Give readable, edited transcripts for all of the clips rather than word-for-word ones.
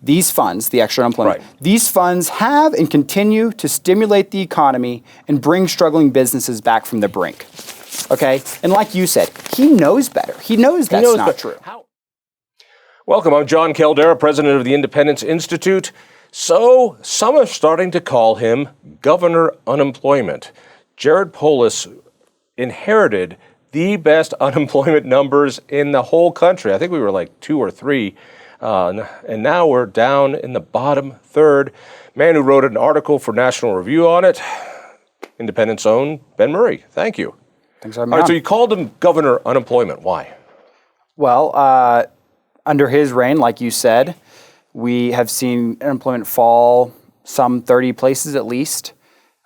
these funds, the extra unemployment, Right. these funds have and continue to stimulate the economy and bring struggling businesses back from the brink. Okay? And like you said, he knows better. He knows that's not true. Welcome, I'm Jon Caldara, president of the Independence Institute. So, some are starting to call him Governor Unemployment. Jared Polis inherited the best unemployment numbers in the whole country. I think we were like 2 or 3, and now we're down in the bottom third. Man who wrote an article for National Review on it, Independent's own Ben Murrey. Thank you. Thanks for having me All right, on. so you called him Governor Unemployment. Why? Well, under his reign, like you said, we have seen unemployment fall some 30 places at least.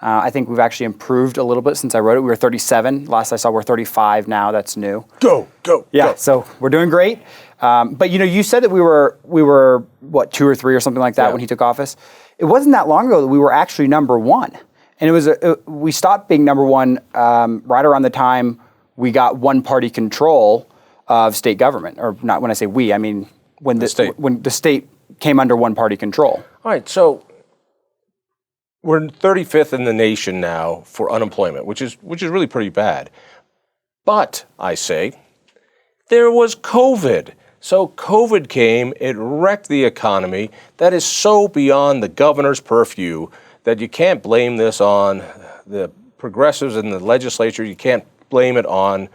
I think we've actually improved a little bit since I wrote it. We were 37. Last I saw, we're 35 now. That's new. Go. Yeah, so we're doing great. But you said that we were what, 2 or 3 or something like that when he took office. It wasn't that long ago that we were actually number 1, and it was we stopped being number 1 right around the time we got one-party control of state government, or not. When I say we, I mean when the state came under one-party control. All right, so we're 35th in the nation now for unemployment, which is really pretty bad. But I say there was COVID. So COVID came, it wrecked the economy. That is so beyond the governor's purview that you can't blame this on the progressives in the legislature. You can't blame it on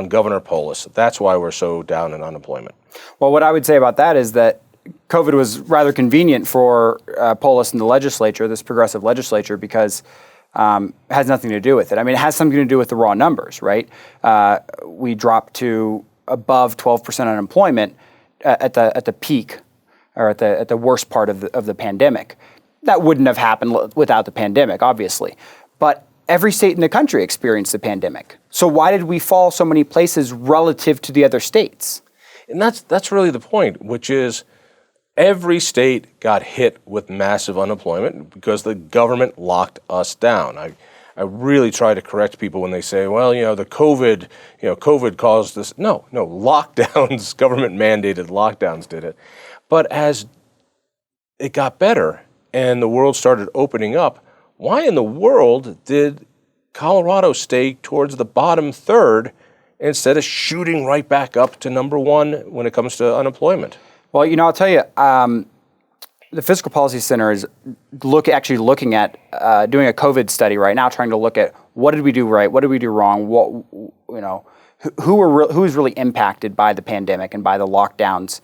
Governor Polis. That's why we're so down in unemployment. Well, what I would say about that is that COVID was rather convenient for Polis and the legislature, this progressive legislature, because it has nothing to do with it. I mean, it has something to do with the raw numbers, right? We dropped to above 12% unemployment at the peak, or at the worst part of the pandemic. That wouldn't have happened without the pandemic, obviously. But every state in the country experienced the pandemic. So why did we fall so many places relative to the other states? And that's really the point, which is every state got hit with massive unemployment because the government locked us down. I really try to correct people when they say, well, the COVID caused this. No, lockdowns, government mandated lockdowns did it. But as it got better and the world started opening up, why in the world did Colorado stay towards the bottom third instead of shooting right back up to number 1 when it comes to unemployment? Well, I'll tell you, the Fiscal Policy Center is actually looking at doing a COVID study right now, trying to look at what did we do right, what did we do wrong, who was really impacted by the pandemic and by the lockdowns,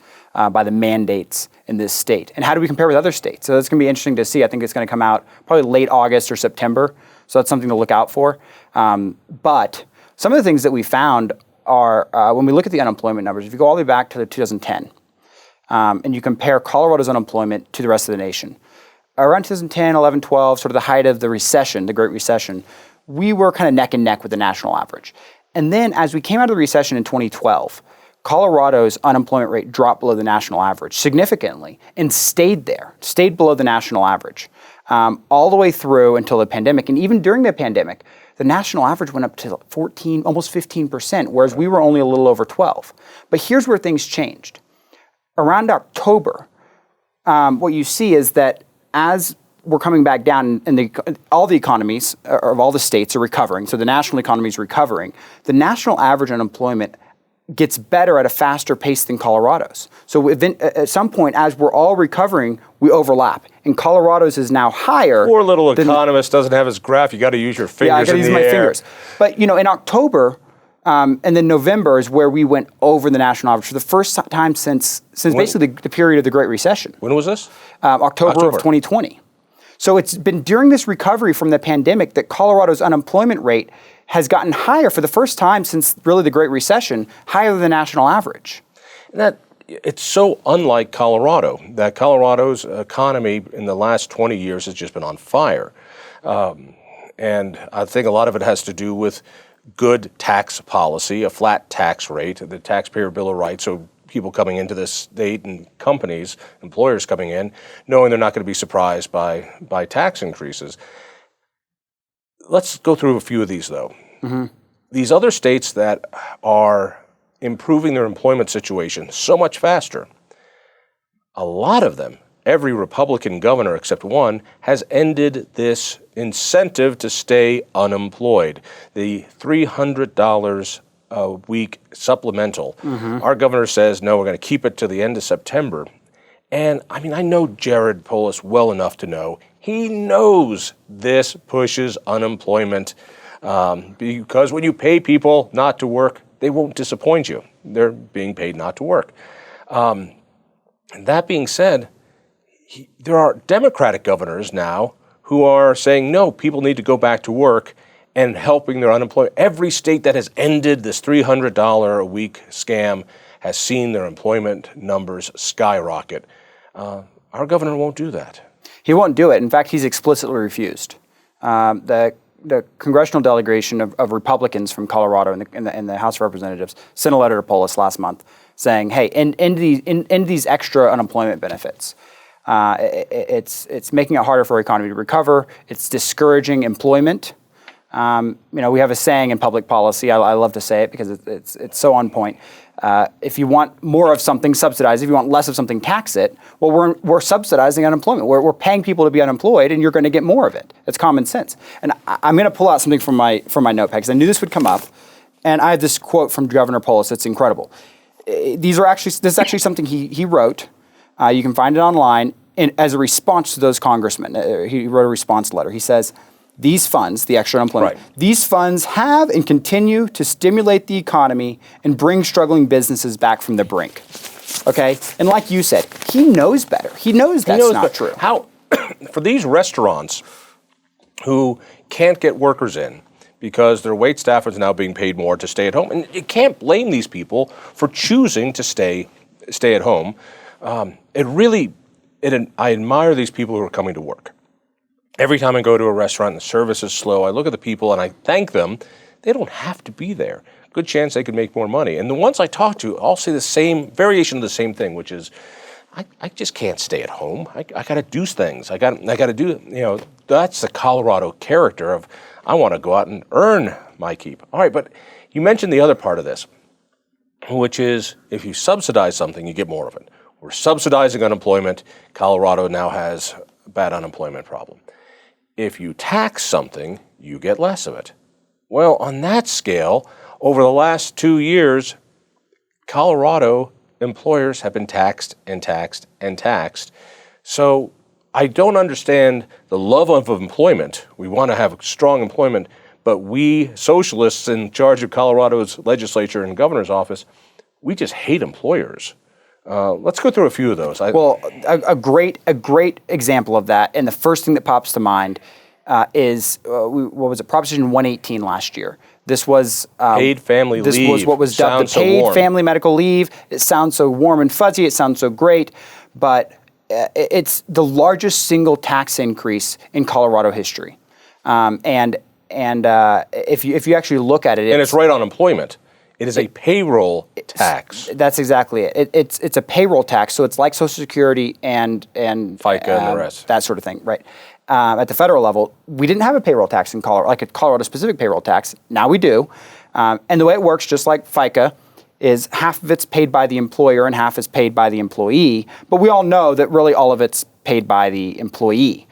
by the mandates in this state, and how do we compare with other states? So that's going to be interesting to see. I think it's going to come out probably late August or September, so that's something to look out for. But some of the things that we found are when we look at the unemployment numbers, if you go all the way back to 2010, and you compare Colorado's unemployment to the rest of the nation, around 2010, 11, 12, sort of the height of the recession, the Great Recession, we were kind of neck and neck with the national average. And then as we came out of the recession in 2012, Colorado's unemployment rate dropped below the national average significantly and stayed below the national average all the way through until the pandemic. And even during the pandemic, the national average went up to 14, almost 15%, whereas we were only a little over 12. But here's where things changed. Around October, what you see is that as we're coming back down and all the economies of all the states are recovering, so the national economy is recovering, the national average unemployment gets better at a faster pace than Colorado's. So at some point, as we're all recovering, we overlap. And Colorado's is now higher. Poor little economist doesn't have his graph. You got to use your fingers. Yeah, I got to use my fingers. But in October, and then November is where we went over the national average for the first time since basically the period of the Great Recession. When was this? October of 2020. So it's been during this recovery from the pandemic that Colorado's unemployment rate has gotten higher for the first time since really the Great Recession, higher than the national average. And it's so unlike Colorado, that Colorado's economy in the last 20 years has just been on fire. And I think a lot of it has to do with good tax policy, a flat tax rate, the taxpayer bill of rights, so people coming into this state and companies, employers coming in, knowing they're not going to be surprised by tax increases. Let's go through a few of these, though. Mm-hmm. These other states that are improving their employment situation so much faster, a lot of them every Republican governor except one has ended this incentive to stay unemployed. The $300 a week supplemental. Our governor says, no, we're going to keep it to the end of September. And I mean, I know Jared Polis well enough to know he knows this pushes unemployment because when you pay people not to work, they won't disappoint you. They're being paid not to work. That being said, there are Democratic governors now who are saying, no, people need to go back to work and helping their unemployment. Every state that has ended this $300 a week scam has seen their employment numbers skyrocket. Our governor won't do that. He won't do it. In fact, he's explicitly refused. The congressional delegation of Republicans from Colorado in the House of Representatives sent a letter to Polis last month saying, hey, end these extra unemployment benefits. It's making it harder for our economy to recover. It's discouraging employment. We have a saying in public policy. I love to say it because it's so on point. If you want more of something, subsidize. If you want less of something, tax it. Well, we're subsidizing unemployment. We're paying people to be unemployed, and you're going to get more of it. It's common sense. And I'm going to pull out something from my notepad because I knew this would come up. And I have this quote from Governor Polis. It's incredible. This is actually something he wrote. You can find it online as a response to those congressmen. He wrote a response letter. He says, these funds, the extra unemployment, these funds have and continue to stimulate the economy and bring struggling businesses back from the brink. Okay? And like you said, he knows better. He knows that's not true. How, for these restaurants who can't get workers in because their wait staff is now being paid more to stay at home, and you can't blame these people for choosing to stay at home. I admire these people who are coming to work. Every time I go to a restaurant and the service is slow, I look at the people and I thank them. They don't have to be there. Good chance they could make more money. And the ones I talk to all say the same variation of the same thing, which is, I just can't stay at home. I got to do things. I got to do. That's the Colorado character of I want to go out and earn my keep. All right, but you mentioned the other part of this, which is if you subsidize something, you get more of it. We're subsidizing unemployment. Colorado now has a bad unemployment problem. If you tax something, you get less of it. Well, on that scale, over the last 2 years, Colorado employers have been taxed and taxed and taxed. So I don't understand the love of employment. We want to have strong employment, but we socialists in charge of Colorado's legislature and governor's office, we just hate employers. Let's go through a few of those. A great example of that, and the first thing that pops to mind is Proposition 118 last year. This was paid family leave. This was what was dubbed the paid family medical leave. It sounds so warm and fuzzy. It sounds so great, but it's the largest single tax increase in Colorado history. And if you actually look at it, and it's right on employment. It is a payroll tax. That's exactly it. It's a payroll tax, so it's like Social Security and FICA and the rest. That sort of thing, right? At the federal level, we didn't have a payroll tax in Colorado, like a Colorado-specific payroll tax. Now we do. And the way it works, just like FICA, is half of it's paid by the employer and half is paid by the employee. But we all know that really all of it's paid by the employee.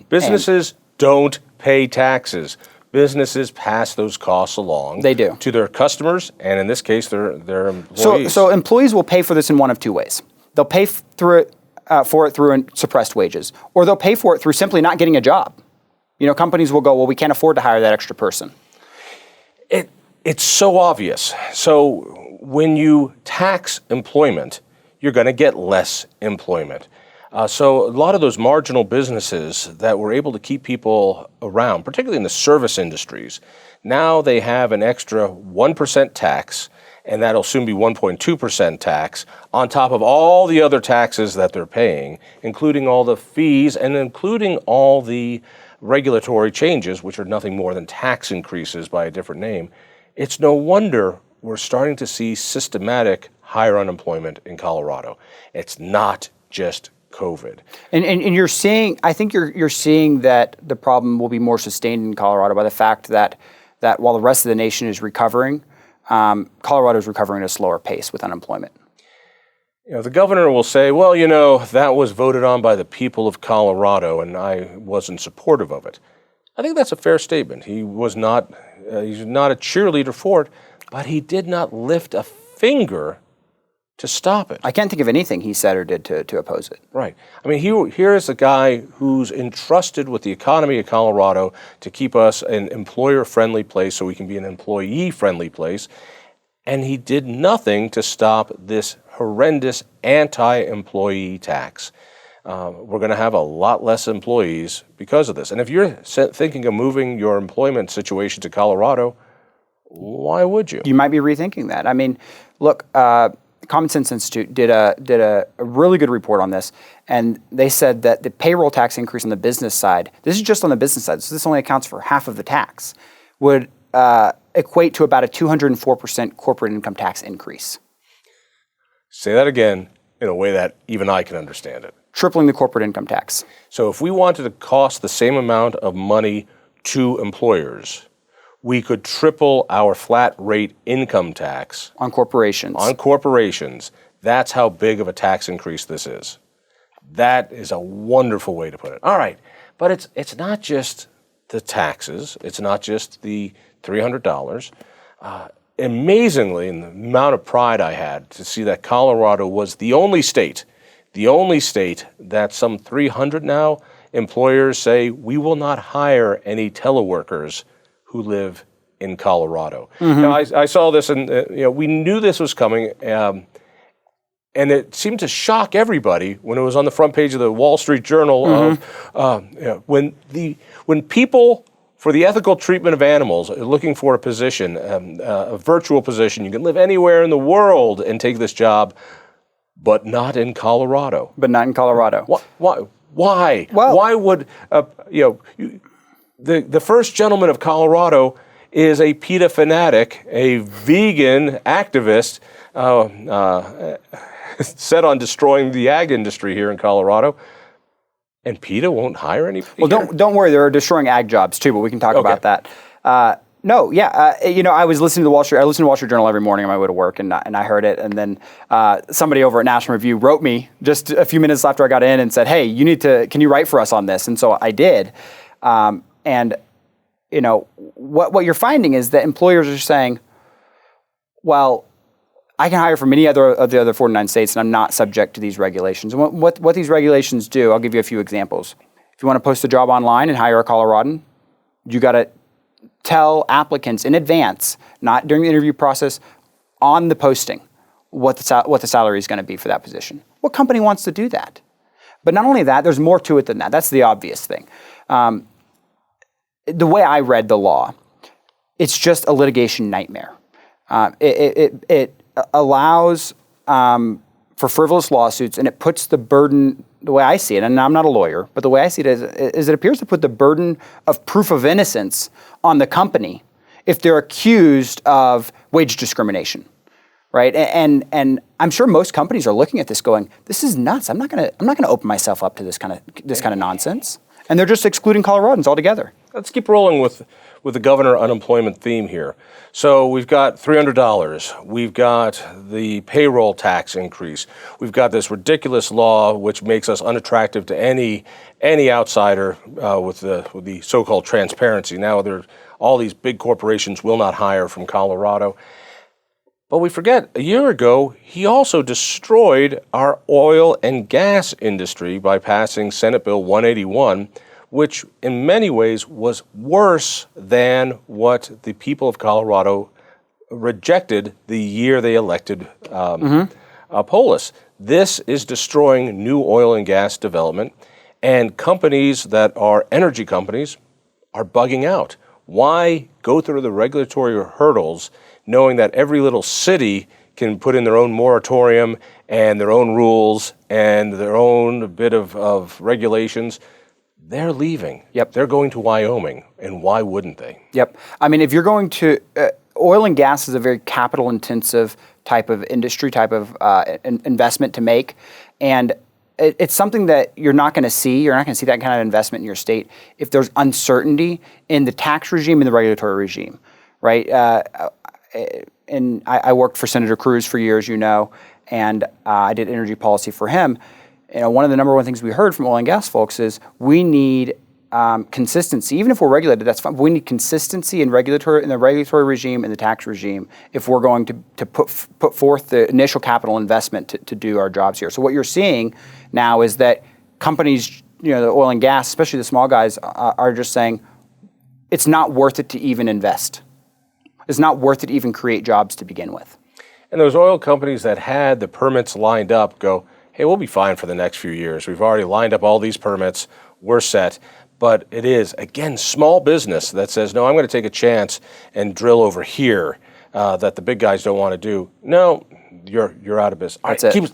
Businesses don't pay taxes. Businesses pass those costs along. They do. To their customers, and in this case, their employees. So employees will pay for this in one of two ways. They'll pay for it through suppressed wages, or they'll pay for it through simply not getting a job. Companies will go, well, we can't afford to hire that extra person. It's so obvious. So when you tax employment, you're going to get less employment. So a lot of those marginal businesses that were able to keep people around, particularly in the service industries, now they have an extra 1% tax, and that'll soon be 1.2% tax on top of all the other taxes that they're paying, including all the fees and including all the regulatory changes, which are nothing more than tax increases by a different name. It's no wonder we're starting to see systematic higher unemployment in Colorado. It's not just COVID. And you're seeing, I think you're seeing that the problem will be more sustained in Colorado by the fact that while the rest of the nation is recovering, Colorado is recovering at a slower pace with unemployment. The governor will say, well, that was voted on by the people of Colorado and I wasn't supportive of it. I think that's a fair statement. He's not a cheerleader for it, but he did not lift a finger to stop it. I can't think of anything he said or did to oppose it. Right. I mean, here is a guy who's entrusted with the economy of Colorado to keep us an employer-friendly place so we can be an employee-friendly place, and he did nothing to stop this horrendous anti-employee tax. We're going to have a lot less employees because of this. And if you're thinking of moving your employment situation to Colorado, why would you? You might be rethinking that. I mean, look, Common Sense Institute did a really good report on this, and they said that the payroll tax increase on the business side, this is just on the business side, so this only accounts for half of the tax, would equate to about a 204% corporate income tax increase. Say that again in a way that even I can understand it. Tripling the corporate income tax. So if we wanted to cost the same amount of money to employers, we could triple our flat rate income tax. On corporations. On corporations. That's how big of a tax increase this is. That is a wonderful way to put it. All right, but it's not just the taxes. It's not just the $300. Amazingly, in the amount of pride I had to see that Colorado was the only state that some 300 now employers say we will not hire any teleworkers who live in Colorado. Mm-hmm. Now, I saw this, and we knew this was coming, and it seemed to shock everybody when it was on the front page of the Wall Street Journal. Mm-hmm. When people for the ethical treatment of animals are looking for a position, a virtual position, you can live anywhere in the world and take this job, but not in Colorado. But not in Colorado. Why? Well, why would the first gentleman of Colorado is a PETA fanatic, a vegan activist set on destroying the ag industry here in Colorado, and PETA won't hire any people? Well, don't worry, they're destroying ag jobs too, but we can talk about that. I was listening to the Wall Street Journal every morning on my way to work, and I heard it, and then somebody over at National Review wrote me just a few minutes after I got in and said, hey, can you write for us on this? And so I did. And what you're finding is that employers are saying, well, I can hire from any other of the other 49 states, and I'm not subject to these regulations. And what these regulations do, I'll give you a few examples. If you want to post a job online and hire a Coloradan, you got to tell applicants in advance, not during the interview process, on the posting, what the salary is going to be for that position. What company wants to do that? But not only that, there's more to it than that. That's the obvious thing. The way I read the law, it's just a litigation nightmare. It allows for frivolous lawsuits, and it puts the burden, the way I see it, and I'm not a lawyer, but the way I see it is it appears to put the burden of proof of innocence on the company if they're accused of wage discrimination, right? And I'm sure most companies are looking at this going, this is nuts. I'm not gonna open myself up to this kind of nonsense. And they're just excluding Coloradans altogether. Let's keep rolling with the governor unemployment theme here. So we've got $300. We've got the payroll tax increase. We've got this ridiculous law which makes us unattractive to any outsider with the so-called transparency. Now all these big corporations will not hire from Colorado. But we forget, a year ago, he also destroyed our oil and gas industry by passing Senate Bill 181, which in many ways was worse than what the people of Colorado rejected the year they elected Polis. This is destroying new oil and gas development, and companies that are energy companies are bugging out. Why go through the regulatory hurdles knowing that every little city can put in their own moratorium and their own rules and their own bit of regulations? They're leaving. Yep. They're going to Wyoming, and why wouldn't they? Yep. I mean, if you're going to, oil and gas is a very capital-intensive type of industry, type of investment to make, and it's something that you're not going to see. You're not going to see that kind of investment in your state if there's uncertainty in the tax regime and the regulatory regime, right? And I worked for Senator Cruz for years, and I did energy policy for him. One of the number one things we heard from oil and gas folks is we need consistency. Even if we're regulated, that's fine. But we need consistency in the regulatory regime and the tax regime if we're going to put forth the initial capital investment to do our jobs here. So what you're seeing now is that companies, the oil and gas, especially the small guys, are just saying it's not worth it to even invest. It's not worth it to even create jobs to begin with. And those oil companies that had the permits lined up go, hey, we'll be fine for the next few years. We've already lined up all these permits. We're set. But it is, again, small business that says, no, I'm going to take a chance and drill over here that the big guys don't want to do. No, you're out of business.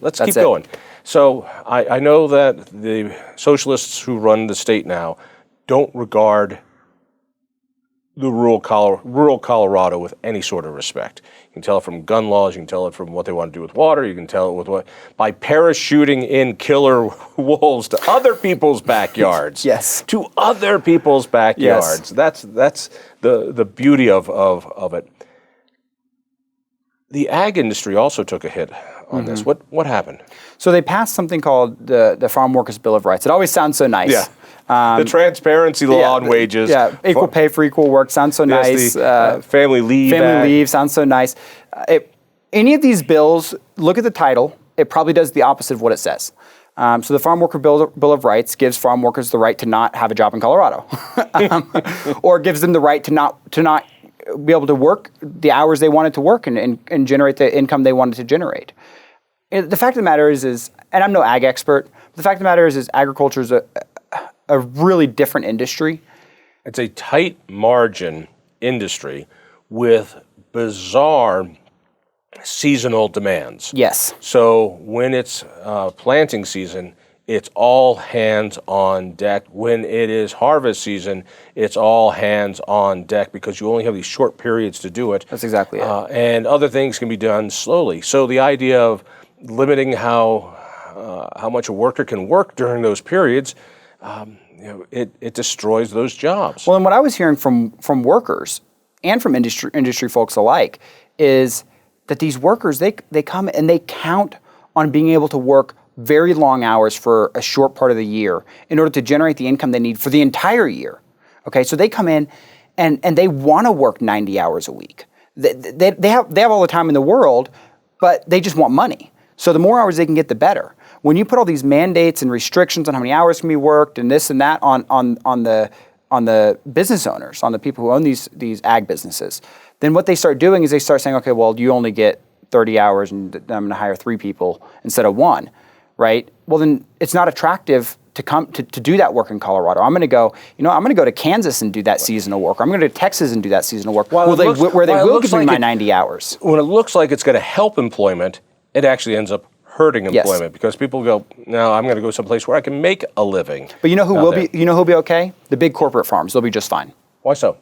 Let's keep going. So I know that the socialists who run the state now don't regard the rural Colorado with any sort of respect. You can tell it from gun laws, you can tell it from what they want to do with water, you can tell it with by parachuting in killer wolves to other people's backyards. Yes. To other people's backyards. Yes. That's the beauty of it. The ag industry also took a hit on this. What happened? So they passed something called the Farm Workers' Bill of Rights. It always sounds so nice. Yeah. The transparency law on wages. Yeah, equal pay for equal work sounds so nice. The family leave. Family leave sounds so nice. Any of these bills, look at the title, it probably does the opposite of what it says. So the Farm Worker Bill of Rights gives farm workers the right to not have a job in Colorado, or gives them the right to not be able to work the hours they wanted to work and generate the income they wanted to generate. The fact of the matter is, and I'm no ag expert, but the fact of the matter is agriculture is a really different industry. It's a tight margin industry with bizarre seasonal demands. Yes. So when it's planting season, it's all hands on deck. When it is harvest season, it's all hands on deck because you only have these short periods to do it. That's exactly it. And other things can be done slowly. So the idea of limiting how much a worker can work during those periods, it destroys those jobs. Well, and what I was hearing from workers and from industry folks alike is that these workers, they come and they count on being able to work very long hours for a short part of the year in order to generate the income they need for the entire year. Okay, so they come in and they want to work 90 hours a week. They have all the time in the world, but they just want money. So the more hours they can get, the better. When you put all these mandates and restrictions on how many hours can be worked and this and that on the business owners, on the people who own these ag businesses, then what they start doing is they start saying, okay, well, you only get 30 hours and I'm going to hire 3 people instead of 1, right? Well, then it's not attractive to come to do that work in Colorado. I'm going to go, I'm going to go to Kansas and do that seasonal work. Or I'm going to go to Texas and do that seasonal work where they will give me my 90 hours. When it looks like it's going to help employment, it actually ends up hurting employment because people go, no, I'm going to go someplace where I can make a living. But you know who will be okay? The big corporate farms. They'll be just fine. Why so?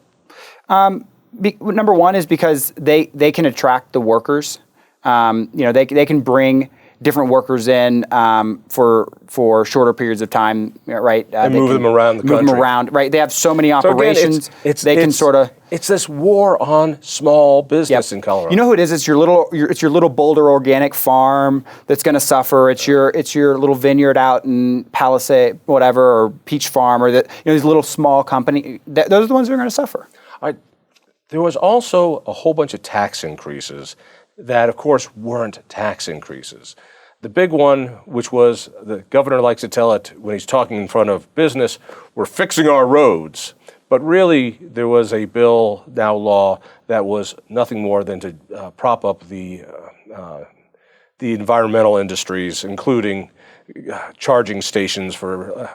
Number one is because they can attract the workers. They can bring different workers in for shorter periods of time, right? And move them around the country. Move them around, right? They have so many operations. It's this war on small business in Colorado. You know who it is? It's your little Boulder organic farm that's going to suffer. It's your little vineyard out in Palisade, whatever, or Peach Farm, or these little small company. Those are the ones that are going to suffer. There was also a whole bunch of tax increases that, of course, weren't tax increases. The big one, which was, the governor likes to tell it when he's talking in front of business, we're fixing our roads. But really, there was a bill, now law, that was nothing more than to prop up the environmental industries, including charging stations for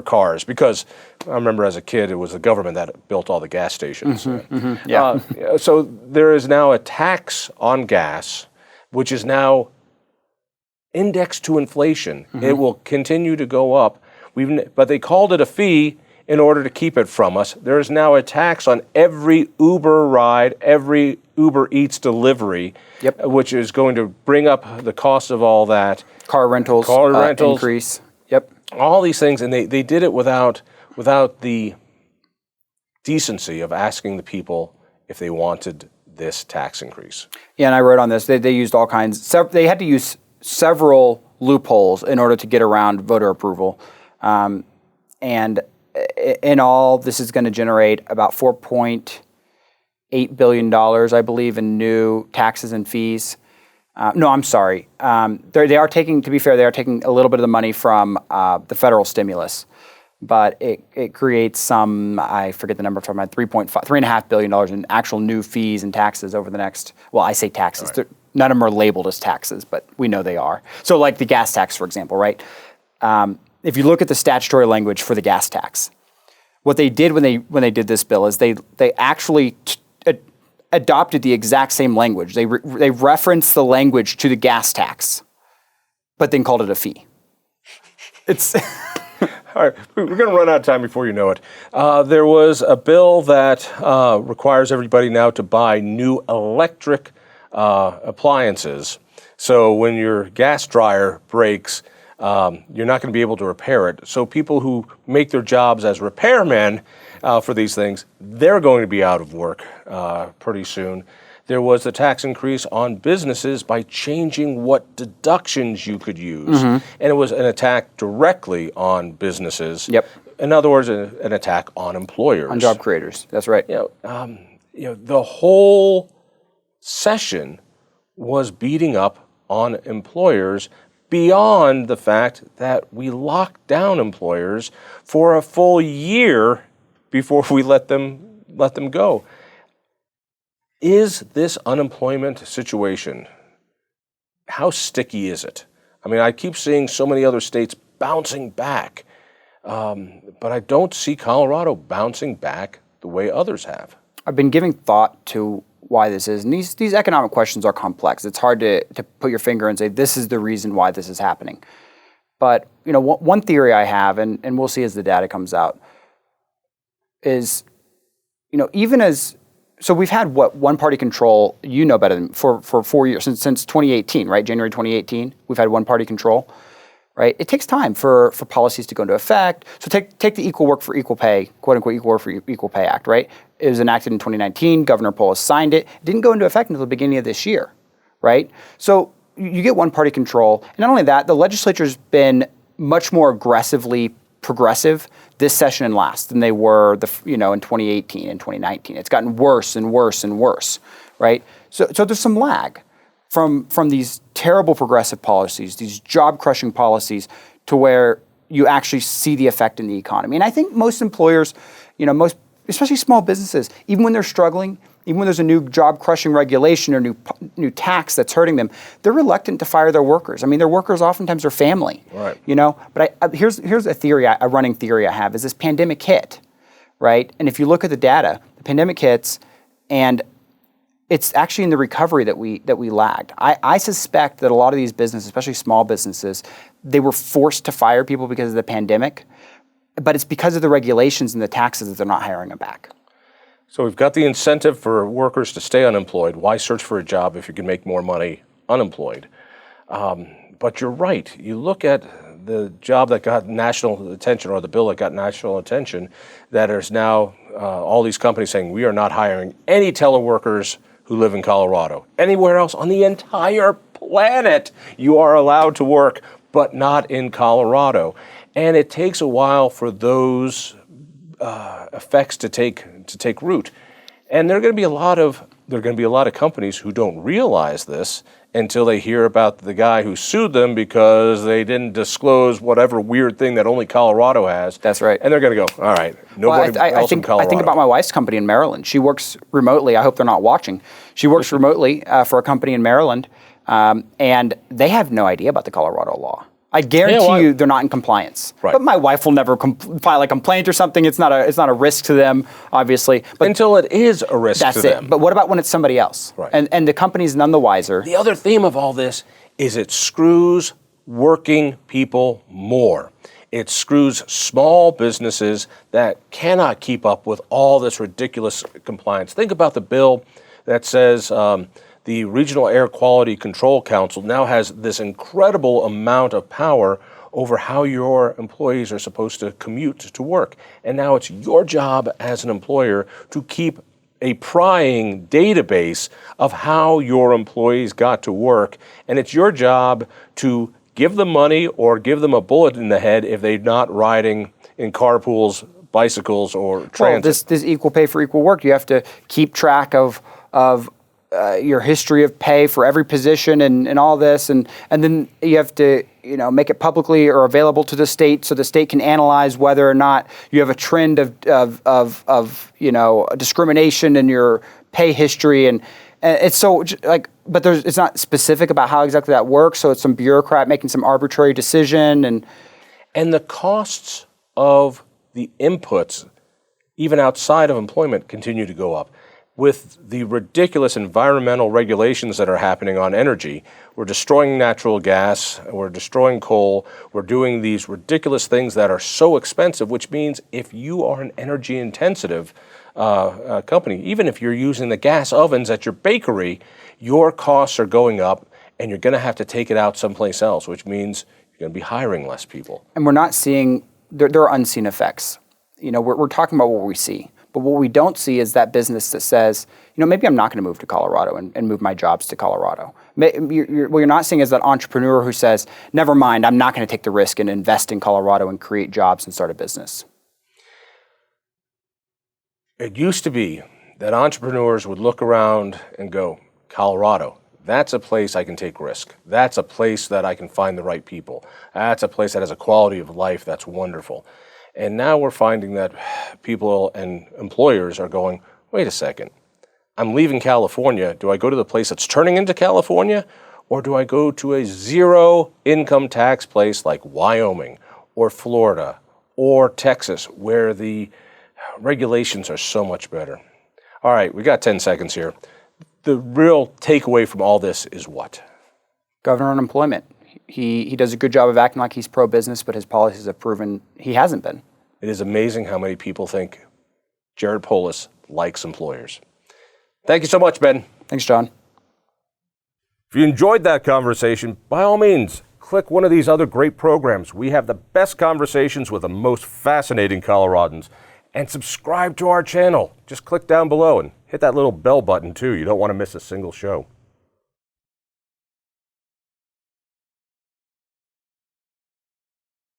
cars, because I remember as a kid, it was the government that built all the gas stations. So there is now a tax on gas, which is now indexed to inflation. It will continue to go up. But they called it a fee in order to keep it from us. There is now a tax on every Uber ride, every Uber Eats delivery, which is going to bring up the cost of all that. Car rentals increase. Yep. All these things, and they did it without the decency of asking the people if they wanted this tax increase. Yeah, and I wrote on this. They used all kinds. They had to use several loopholes in order to get around voter approval. And in all, this is going to generate about $4.8 billion, I believe, in new taxes and fees. No, I'm sorry. They are taking, to be fair, they are taking a little bit of the money from the federal stimulus, but it creates some, I forget the number, $3.5 billion in actual new fees and taxes over the next, well, I say taxes. Right. None of them are labeled as taxes, but we know they are. So like the gas tax, for example, right? If you look at the statutory language for the gas tax, what they did when they did this bill is they actually adopted the exact same language. They referenced the language to the gas tax, but then called it a fee. It's all right. We're going to run out of time before you know it. There was a bill that requires everybody now to buy new electric appliances. So when your gas dryer breaks, you're not going to be able to repair it. So people who make their jobs as repairmen for these things, they're going to be out of work pretty soon. There was a tax increase on businesses by changing what deductions you could use. And it was an attack directly on businesses. Yep. In other words, an attack on employers. On job creators. That's right. The whole session was beating up on employers beyond the fact that we locked down employers for a full year before we let them go. Is this unemployment situation, how sticky is it? I mean, I keep seeing so many other states bouncing back, but I don't see Colorado bouncing back the way others have. I've been giving thought to why this is, and these economic questions are complex. It's hard to put your finger and say, this is the reason why this is happening. But, one theory I have, and we'll see as the data comes out, is, so we've had one-party control, better than, for 4 years, since 2018, right? January 2018, we've had one-party control, right? It takes time for policies to go into effect. So take the Equal Work for Equal Pay, quote-unquote Equal Work for Equal Pay Act, right? It was enacted in 2019. Governor Polis signed it. It didn't go into effect until the beginning of this year, right? So you get one-party control. And not only that, the legislature's been much more aggressively progressive this session and last than they were in 2018 and 2019. It's gotten worse and worse and worse, right? So there's some lag from these terrible progressive policies, these job-crushing policies, to where you actually see the effect in the economy. And I think most employers, especially small businesses, even when they're struggling, even when there's a new job-crushing regulation or new tax that's hurting them, they're reluctant to fire their workers. I mean, their workers oftentimes are family, right? But here's a theory, a running theory I have, is this pandemic hit, right? And if you look at the data, the pandemic hits, and it's actually in the recovery that we lagged. I suspect that a lot of these businesses, especially small businesses, they were forced to fire people because of the pandemic, but it's because of the regulations and the taxes that they're not hiring them back. So we've got the incentive for workers to stay unemployed. Why search for a job if you can make more money unemployed? But you're right. You look at the job that got national attention, or the bill that got national attention, that is now all these companies saying, we are not hiring any teleworkers who live in Colorado. Anywhere else on the entire planet, you are allowed to work, but not in Colorado. And it takes a while for those effects to take root, and there are going to be a lot of companies who don't realize this until they hear about the guy who sued them because they didn't disclose whatever weird thing that only Colorado has. That's right. And they're going to go, all right, nobody else in Colorado. I think about my wife's company in Maryland. She works remotely. I hope they're not watching. She works remotely for a company in Maryland, and they have no idea about the Colorado law. I guarantee you they're not in compliance. Right. But my wife will never file a complaint or something. It's not a risk to them, obviously. But until it is a risk to them. But what about when it's somebody else? Right. And the company's none the wiser. The other theme of all this is it screws working people more. It screws small businesses that cannot keep up with all this ridiculous compliance. Think about the bill that says the Regional Air Quality Control Council now has this incredible amount of power over how your employees are supposed to commute to work. And now it's your job as an employer to keep a prying database of how your employees got to work, and it's your job to give them money or give them a bullet in the head if they're not riding in carpools, bicycles, or transit. Well, this equal pay for equal work. You have to keep track of your history of pay for every position and all this, and then you have to make it publicly or available to the state so the state can analyze whether or not you have a trend of discrimination in your pay history, and it's so but it's not specific about how exactly that works. So it's some bureaucrat making some arbitrary decision, and the costs of the inputs, even outside of employment, continue to go up. With the ridiculous environmental regulations that are happening on energy, we're destroying natural gas, we're destroying coal, we're doing these ridiculous things that are so expensive, which means if you are an energy intensive company, even if you're using the gas ovens at your bakery, your costs are going up and you're going to have to take it out someplace else, which means you're going to be hiring less people. And we're not seeing, there are unseen effects. We're talking about what we see. But what we don't see is that business that says, maybe I'm not going to move to Colorado and move my jobs to Colorado. What you're not seeing is that entrepreneur who says, never mind, I'm not going to take the risk and invest in Colorado and create jobs and start a business. It used to be that entrepreneurs would look around and go, Colorado, that's a place I can take risk. That's a place that I can find the right people. That's a place that has a quality of life that's wonderful. And now we're finding that people and employers are going, wait a second, I'm leaving California. Do I go to the place that's turning into California? Or do I go to a zero income tax place like Wyoming or Florida or Texas, where the regulations are so much better? All right, we got 10 seconds here. The real takeaway from all this is what? Governor Unemployment. He does a good job of acting like he's pro-business, but his policies have proven he hasn't been. It is amazing how many people think Jared Polis likes employers. Thank you so much, Ben. Thanks, John. If you enjoyed that conversation, by all means, click one of these other great programs. We have the best conversations with the most fascinating Coloradans. And subscribe to our channel. Just click down below and hit that little bell button too. You don't want to miss a single show.